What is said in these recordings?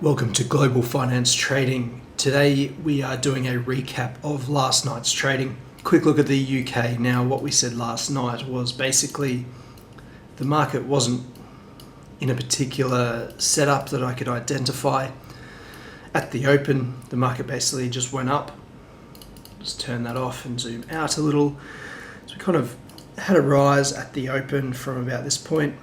Welcome to Global Finance Trading. Today we are doing a recap of last night's trading. Quick look at the UK. Now, what we said last night was basically the market wasn't in a particular setup that I could identify. At the open, the market basically just went up. Just turn that off and zoom out a little. So we kind of had a rise at the open from about this point,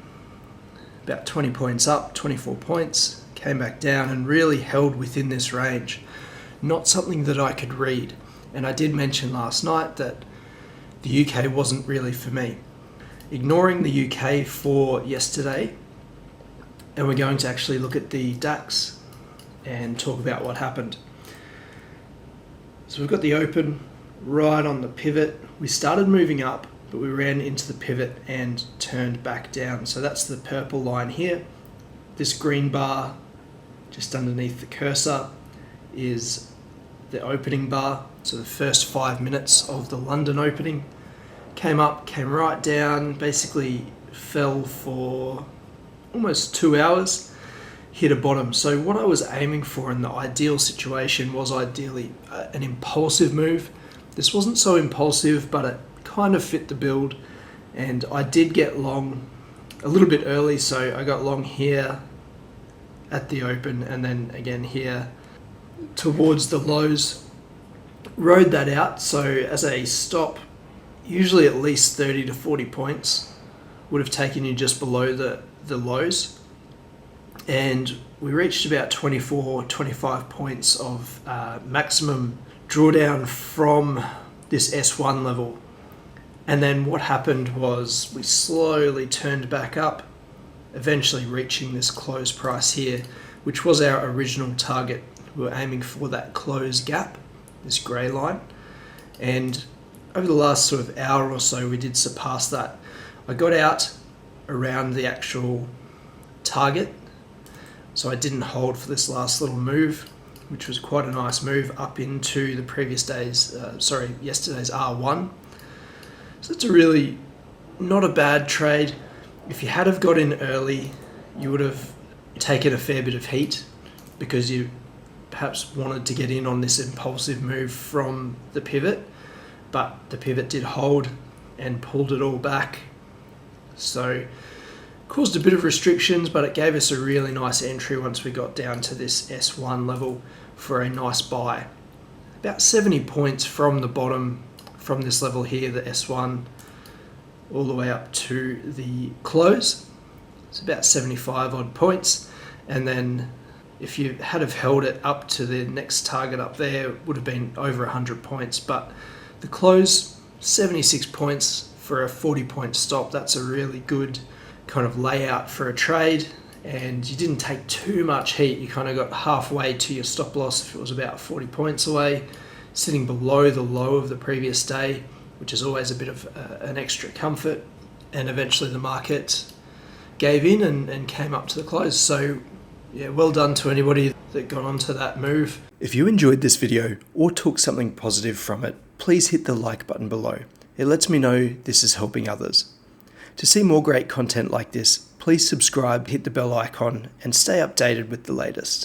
about 20 points up, 24 points. Came back down and really held within this range. Not something that I could read. And I did mention last night that the UK wasn't really for me. Ignoring the UK for yesterday, and we're going to actually look at the DAX and talk about what happened. So we've got the open right on the pivot. We started moving up, but we ran into the pivot and turned back down. So that's the purple line here. This green bar just underneath the cursor is the opening bar. So the first 5 minutes of the London opening came up, came right down, basically fell for almost 2 hours, hit a bottom. So what I was aiming for in the ideal situation was ideally an impulsive move. This wasn't so impulsive, but it kind of fit the build, and I did get long a little bit early, so I got long here at the open and then again here towards the lows. Rode that out, so as a stop, usually at least 30 to 40 points would have taken you just below the lows, and we reached about 25 points of maximum drawdown from this S1 level. And then what happened was we slowly turned back up, eventually reaching this close price here, which was our original target. We were aiming for that close gap, this grey line. And over the last sort of hour or so, we did surpass that. I got out around the actual target, so I didn't hold for this last little move, which was quite a nice move up into the yesterday's R1. So it's a really not a bad trade. If you had have got in early, you would have taken a fair bit of heat because you perhaps wanted to get in on this impulsive move from the pivot, but the pivot did hold and pulled it all back. So caused a bit of restrictions, but it gave us a really nice entry once we got down to this S1 level for a nice buy. About 70 points from the bottom, from this level here, the S1, all the way up to the close. It's about 75 odd points, and then if you had have held it up to the next target up there, it would have been over 100 points, but the close, 76 points for a 40-point stop. That's a really good kind of layout for a trade, and you didn't take too much heat. You kind of got halfway to your stop loss if it was about 40 points away, sitting below the low of the previous day, which is always a bit of an extra comfort. And eventually the market gave in and came up to the close. So yeah, well done to anybody that got onto that move. If you enjoyed this video or took something positive from it, please hit the like button below. It lets me know this is helping others. To see more great content like this, please subscribe, hit the bell icon, and stay updated with the latest.